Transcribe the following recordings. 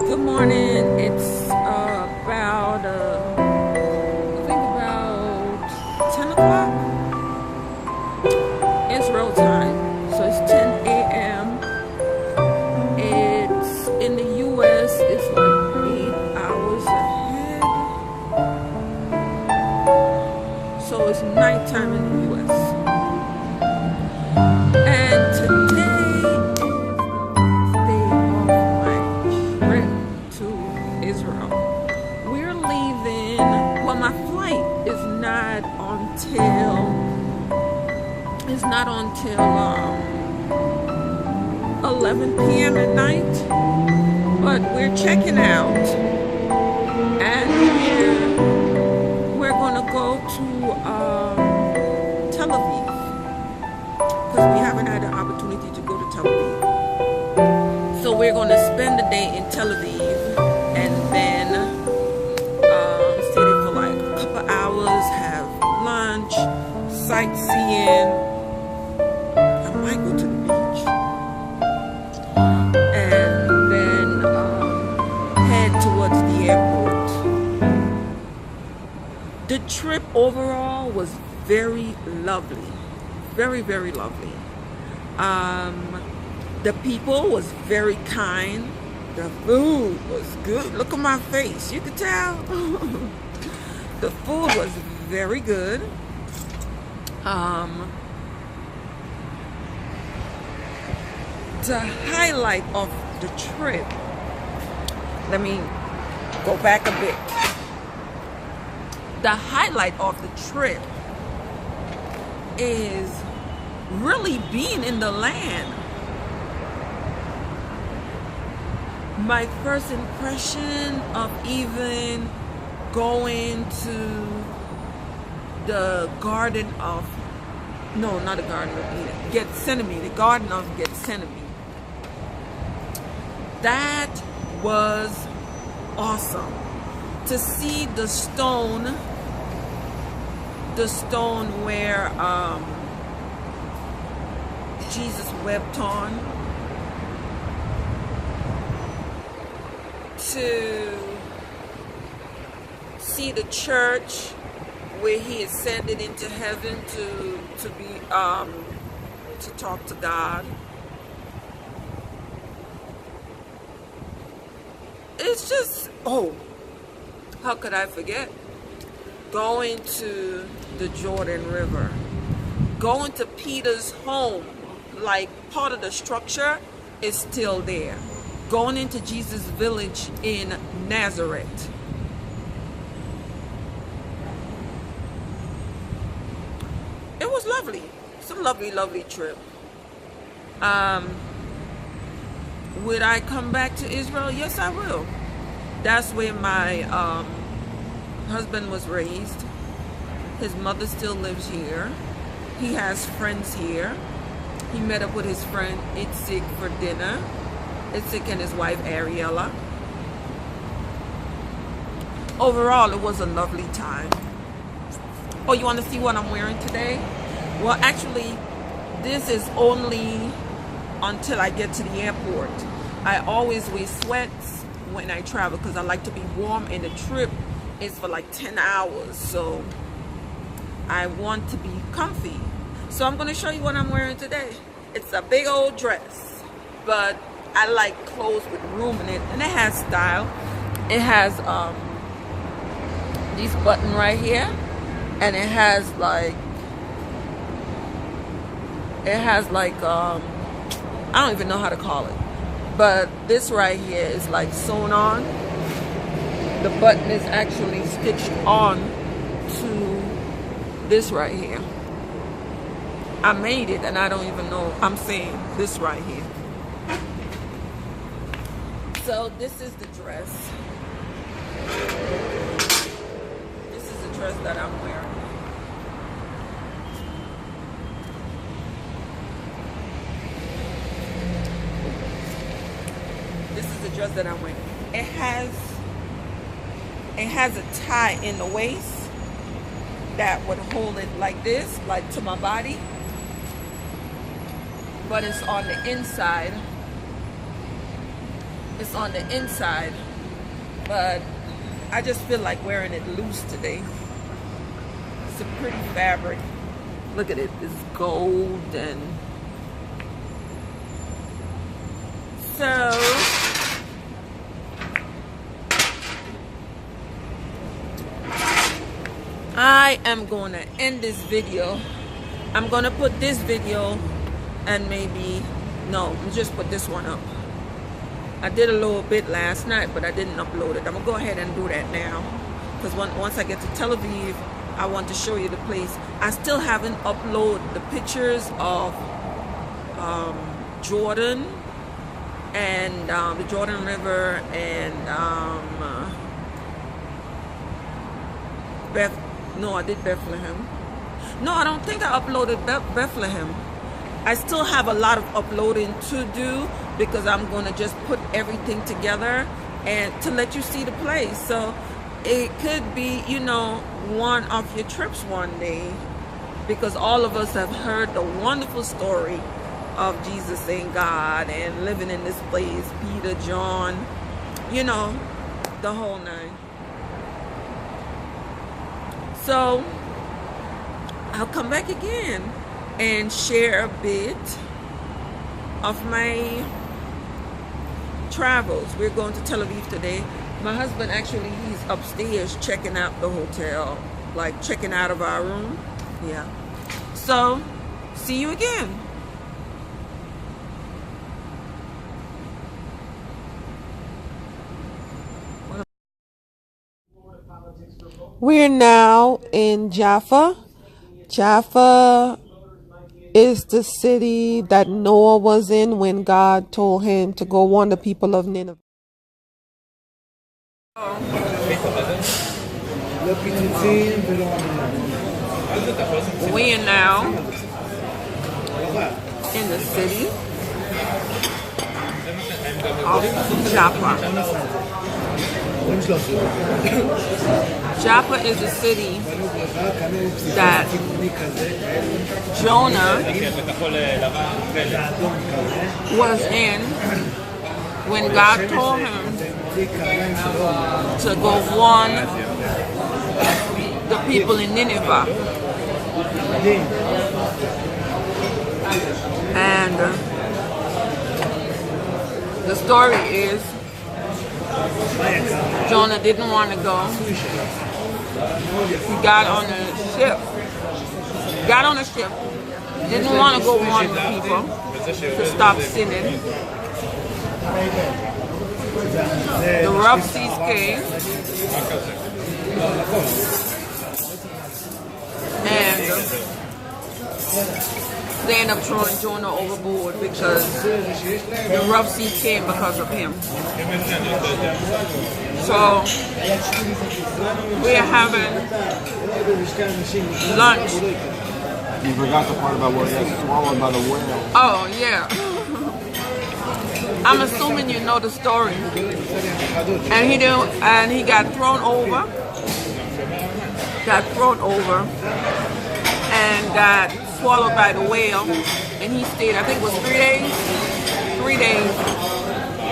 Good morning. It's I think about 10 o'clock Israel time. So it's 10 a.m. It's in the U.S. It's like 8 hours ahead. So it's nighttime in the U.S. And today is the last day of my trip to Israel. We're leaving, well, my flight is not until 11 p.m. at night, but we're checking out, and we're gonna go to Tel Aviv, because we haven't had the opportunity to go to Tel Aviv. So we're gonna spend the day in Tel Aviv, and then stay there for like a couple hours, have lunch, sightseeing. I might go to the beach, and then head towards the airport. The trip overall was very lovely, very, very lovely. The people was very kind. The food was good. Look at my face, you could tell. The food was very good. The highlight of the trip, let me go back a bit. The highlight of the trip is really being in the land. My first impression of even going to the Garden of, no, not the Garden of Eden, Gethsemane, the Garden of Gethsemane. That was awesome. To see the stone where Jesus wept on, to see the church where he ascended into heaven to talk to God. It's just, oh, how could I forget? Going to the Jordan River, going to Peter's home, like part of the structure is still there. Going into Jesus' village in Nazareth. It was lovely. It's a lovely, lovely trip. Would I come back to Israel? Yes, I will. That's where my husband was raised. His mother still lives here. He has friends here. He met up with his friend Itzik for dinner. Itzik and his wife Ariella. Overall, it was a lovely time. Oh, you want to see what I'm wearing today? Well, actually, this is only until I get to the airport. I always wear sweats when I travel because I like to be warm, and the trip is for like 10 hours. So I want to be comfy. So I'm going to show you what I'm wearing today. It's a big old dress, but I like clothes with room in it, and it has style. It has these button right here, and it has like I don't even know how to call it, but this right here is like sewn on. The button is actually stitched on to this right here. I made it, and I don't even know I'm saying this right here. So this is the dress. This is the dress that I'm wearing. This is the dress that I'm wearing. It has a tie in the waist that would hold it like this, like to my body. But it's on the inside. It's on the inside, but I just feel like wearing it loose today. It's a pretty fabric. Look at it, it's gold. And so I am going to end this video. I'm going to put this video and maybe, no, just put this one up. I did a little bit last night, but I didn't upload it. I'm going to go ahead and do that now. Because once I get to Tel Aviv, I want to show you the place. I still haven't uploaded the pictures of Jordan and the Jordan River and no, I did Bethlehem. No, I don't think I uploaded Bethlehem. I still have a lot of uploading to do because I'm going to just put everything together and to let you see the place. So it could be, you know, one of your trips one day, because all of us have heard the wonderful story of Jesus and God and living in this place, Peter, John, you know, the whole nine. So I'll come back again and share a bit of my travels. We're going to Tel Aviv today. My husband actually, he's upstairs checking out the hotel, like checking out of our room. Yeah. So see you again. We're now in Jaffa. Jaffa is the city that Noah was in when God told him to go warn the people of Nineveh. We are now in the city of Jaffa. Jaffa is a city that Jonah was in when God told him to go warn the people in Nineveh. And the story is Jonah didn't want to go. He got on a ship. Didn't want to go warn the people to stop sinning. The rough seas came. And they ended up throwing Jonah overboard because the rough sea came because of him. So we're having lunch. You forgot the part about where he got swallowed by the whale. Oh yeah. I'm assuming you know the story. And he got thrown over. And got swallowed by the whale, and he stayed, I think it was 3 days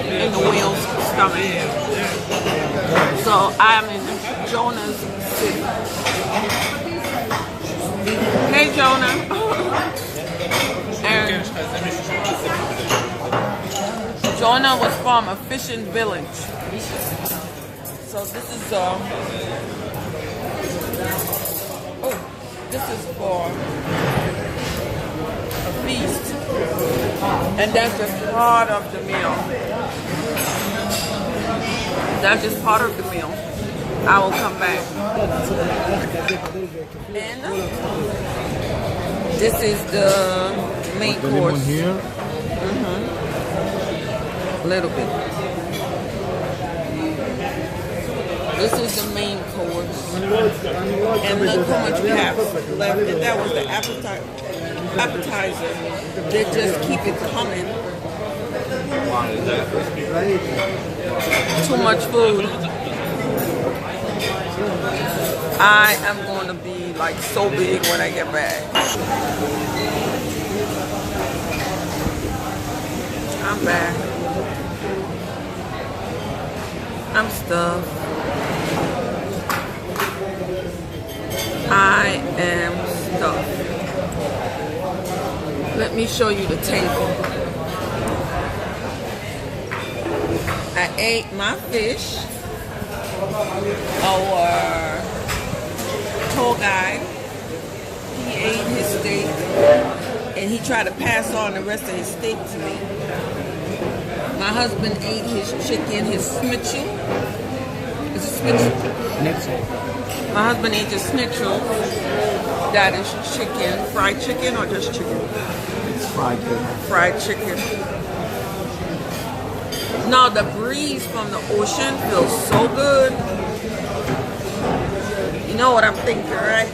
in the whale's stomach. So I'm in Jonah's city. Hey Jonah. And Jonah was from a fishing village. So this is this is for a feast, and that's just part of the meal. That's just part of the meal. I will come back. And this is the main course. Here? A little bit. This is the main course. And look how much we have left. And that was the appetizer. They just keep it coming. Too much food. I am going to be like so big when I get back. I'm back. I'm stuffed. I am stuffed. Let me show you the table. I ate my fish. Our tour guide, he ate his steak, and he tried to pass on the rest of his steak to me. My husband ate his chicken, his schnitzel. Is it schnitzel? My husband ate his schnitzel. That is chicken, fried chicken, or just chicken? It's fried chicken. Fried chicken. Now the breeze from the ocean feels so good. You know what I'm thinking, right?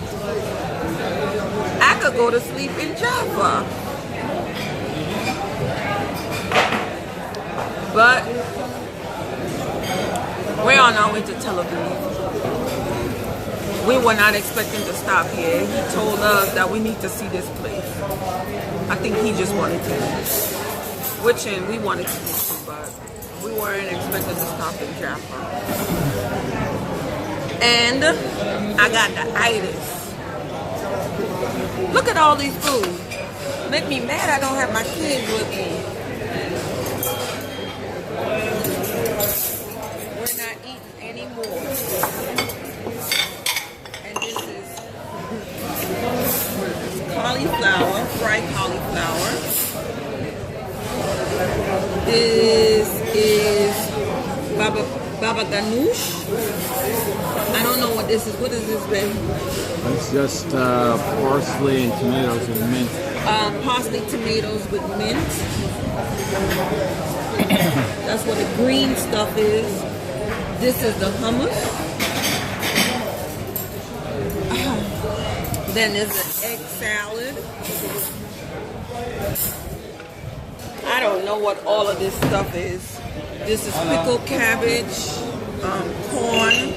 I could go to sleep in Jaffa. But we're on our way to Tel Aviv. We were not expecting to stop here. He told us that we need to see this place. I think he just wanted to see, which end we wanted to see, but we weren't expecting to stop in Jaffa. And I got the itis. Look at all these foods. Make me mad I don't have my kids with me. We're not eating anymore. And this is cauliflower, fried cauliflower. This is baba ganoush. I don't know what this is. What is this, babe? It's just parsley and tomatoes and mint. Parsley, tomatoes with mint. That's what the green stuff is. This is the hummus. Then there's an egg salad. I don't know what all of this stuff is. This is pickled cabbage, corn.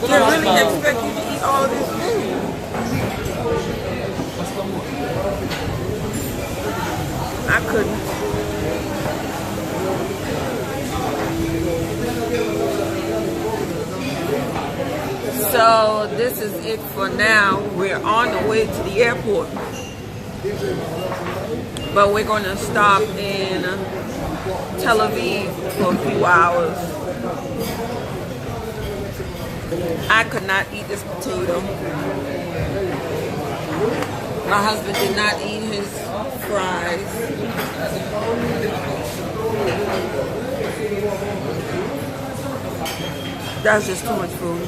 I really expect you to eat all of this food. I couldn't. So this is it for now. We're on the way to the airport. But we're going to stop in Tel Aviv for a few hours. I could not eat this potato. My husband did not eat his fries. That's just too much food.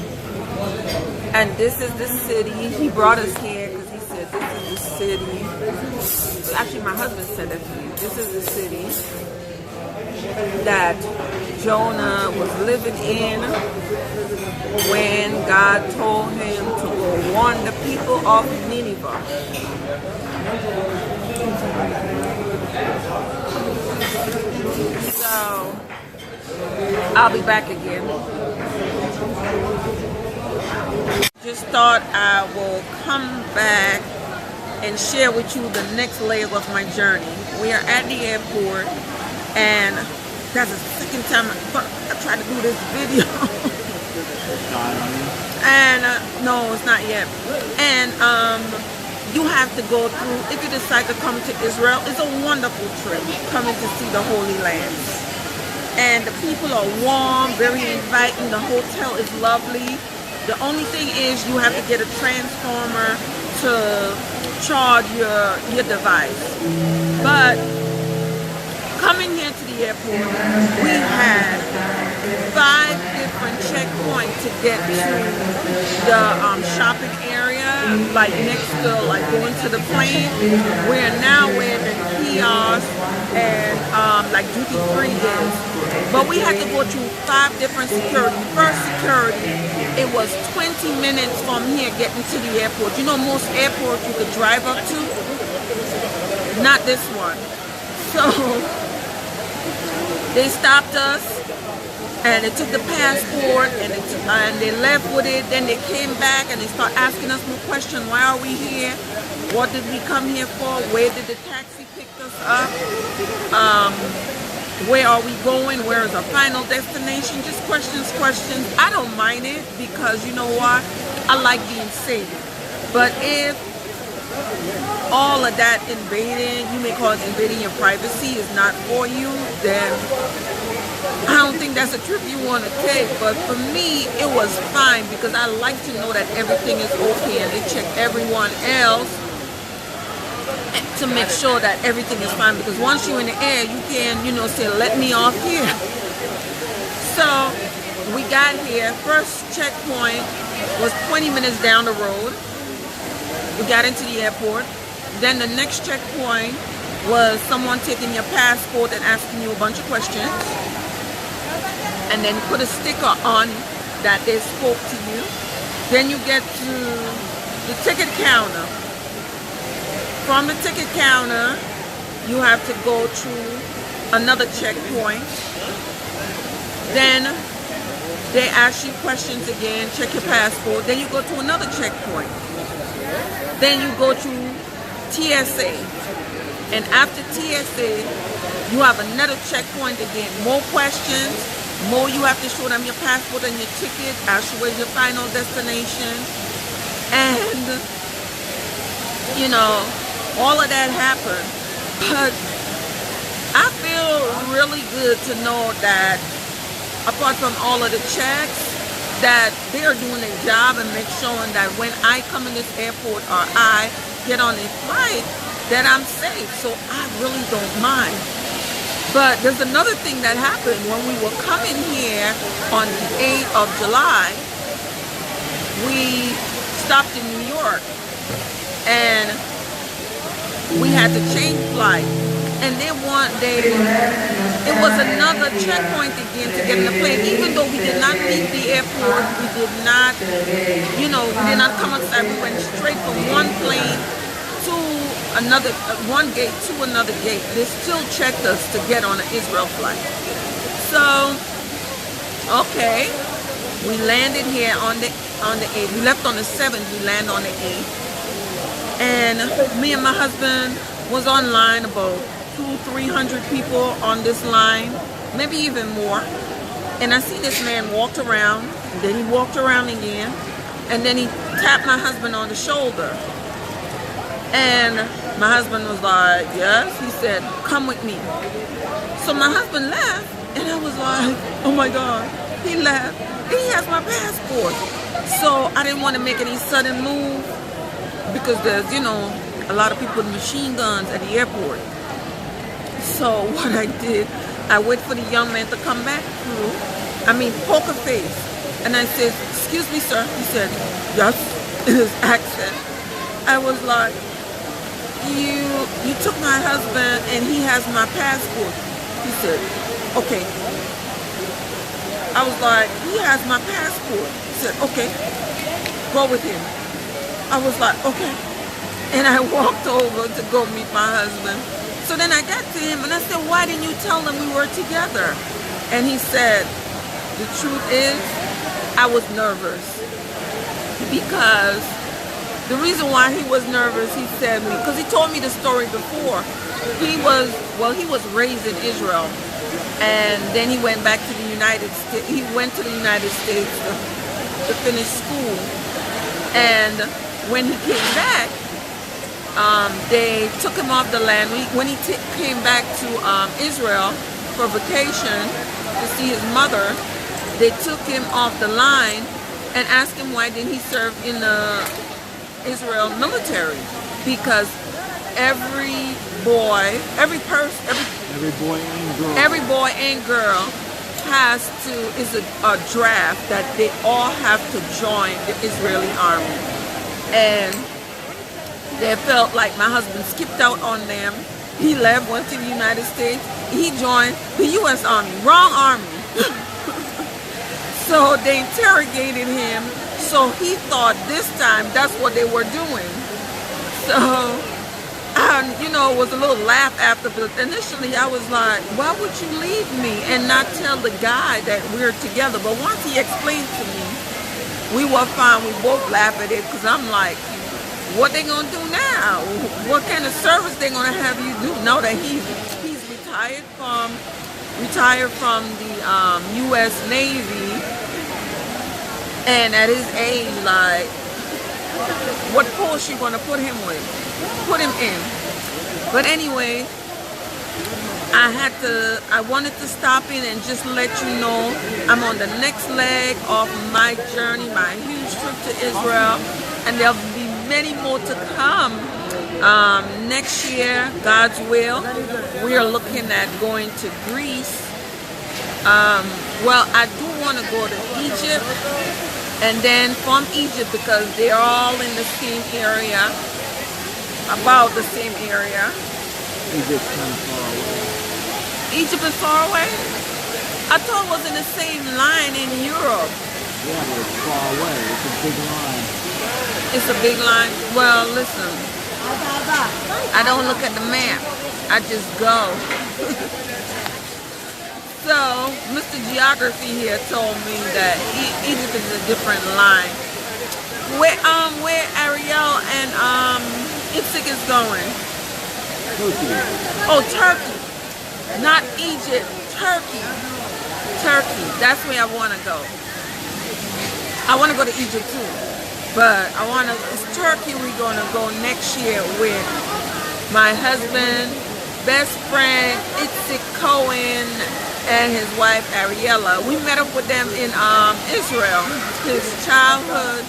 And this is the city. He brought us here because he said this is the city. Actually, my husband said that to me. This is the city that Jonah was living in when God told him to go warn the people of Nineveh. So I'll be back again. Just thought I will come back and share with you the next leg of my journey. We are at the airport, and that's the second time I tried to do this video. And no, it's not yet. And you have to go through, if you decide to come to Israel, it's a wonderful trip coming to see the Holy Land. And the people are warm, very inviting. The hotel is lovely. The only thing is you have to get a transformer to charge your device. But coming here to the airport, we had 5 different checkpoints to get to the shopping area, like next to going to the plane. We're now where the kiosks and like duty free is. But we had to go through 5 different security. First security, it was 20 minutes from here getting to the airport. You know, most airports you could drive up to. Not this one. So they stopped us and they took the passport and they left with it. Then they came back and they started asking us more questions. Why are we here? What did we come here for? Where did the taxi pick us up? Where are we going? Where is our final destination? Just questions. I don't mind it because you know what? I like being safe. But if all of that invading, you may call it invading your privacy, is not for you, then I don't think that's a trip you want to take. But for me, it was fine because I like to know that everything is okay and they check everyone else to make sure that everything is fine, because once you're in the air, you can, you know, say, let me off here. So we got here. First checkpoint was 20 minutes down the road. We got into the airport. Then the next checkpoint was someone taking your passport and asking you a bunch of questions, and then put a sticker on that they spoke to you. Then you get to the ticket counter. From the ticket counter, you have to go through another checkpoint. Then they ask you questions again, check your passport. Then you go to another checkpoint. Then you go to TSA. And after TSA, you have another checkpoint again. More questions, more you have to show them your passport and your ticket, ask you where's your final destination. And, you know, all of that happened. But I feel really good to know that apart from all of the checks, that they are doing their job and make sure that when I come in this airport or I get on a flight, that I'm safe. So I really don't mind. But there's another thing that happened when we were coming here on the 8th of July. We stopped in New York and we had to change flight, and then it was another checkpoint again to get in the plane. Even though we did not leave the airport, we did not, you know, we did not come outside. We went straight from one plane to another, one gate to another gate. They still checked us to get on an Israel flight. So, okay, we landed here on the 8th. We left on the 7th. We landed on the 8th. And me and my husband was online, about 200-300 people on this line, maybe even more. And I see this man walked around, and then he walked around again, and then he tapped my husband on the shoulder. And my husband was like, yes. He said, come with me. So my husband left, and I was like, oh my God, he left. He has my passport. So I didn't want to make any sudden move, because there's, you know, a lot of people with machine guns at the airport. So what I did, I waited for the young man to come back through. I mean, poker face. And I said, excuse me, sir. He said, yes, in his accent. I was like, you took my husband and he has my passport. He said, okay. I was like, he has my passport. He said, okay, go with him. I was like, okay. And I walked over to go meet my husband. So then I got to him and I said, why didn't you tell them we were together? And he said, the truth is, I was nervous. Because the reason why he was nervous, he said, because he told me the story before. He was raised in Israel. And then he went back to the United States. He went to the United States to finish school. And when he came back, they took him off the land. When he came back to Israel for vacation to see his mother, they took him off the line and asked him why didn't he serve in the Israel military, because every boy and girl has to, is a draft that they all have to join the Israeli army. And they felt like my husband skipped out on them. He left, went to the United States. He joined the U.S. Army, wrong army. So they interrogated him. So he thought this time that's what they were doing. So, you know, it was a little laugh after, but initially I was like, why would you leave me and not tell the guy that we're together? But once he explained to me, we were fine. We both laughed at it because I'm like, what they gonna do now? What kind of service they gonna have you do? Know that he's retired from the U.S. Navy, and at his age, like, what post you gonna put him in? But anyway, I wanted to stop in and just let you know I'm on the next leg of my journey, my huge trip to Israel, and there'll be many more to come. Next year, God's will, we are looking at going to Greece. Well, I do want to go to Egypt, and then from Egypt, because they're all in the same area, about the same area. Egypt's kind of far away. Egypt is far away? I thought it was in the same line in Europe. Yeah, but it's far away. It's a big line. It's a big line? Well, listen, I don't look at the map. I just go. So, Mr. Geography here told me that Egypt is a different line. Where Ariel and Itzik is going? Turkey. Oh, Turkey. Not Egypt. Turkey. Turkey. That's where I want to go. I want to go to Egypt too. But it's Turkey we're going to go next year with my husband, best friend, Itzik Cohen, and his wife, Ariella. We met up with them in Israel. His childhood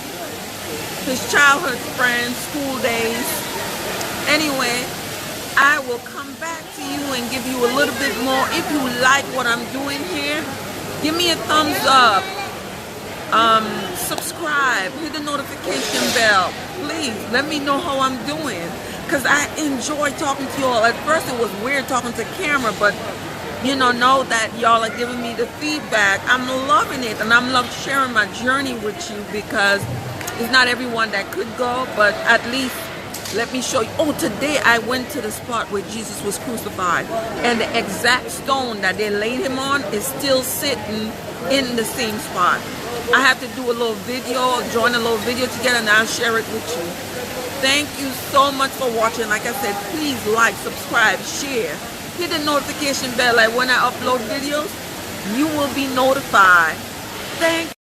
friends, school days. Anyway, I will come back to you and give you a little bit more. If you like what I'm doing here, give me a thumbs up. Subscribe, hit the notification bell. Please let me know how I'm doing, because I enjoy talking to you all. At first it was weird talking to camera, but know that y'all are giving me the feedback. I'm loving it, and I'm loving sharing my journey with you, because it's not everyone that could go, but at least let me show you. Oh, today I went to the spot where Jesus was crucified, and the exact stone that they laid him on is still sitting in the same spot. I have to do a little video, join a little video together, and I'll share it with you. Thank you so much for watching. Like I said, please like, subscribe, share, hit the notification bell. Like when I upload videos, you will be notified. Thank you.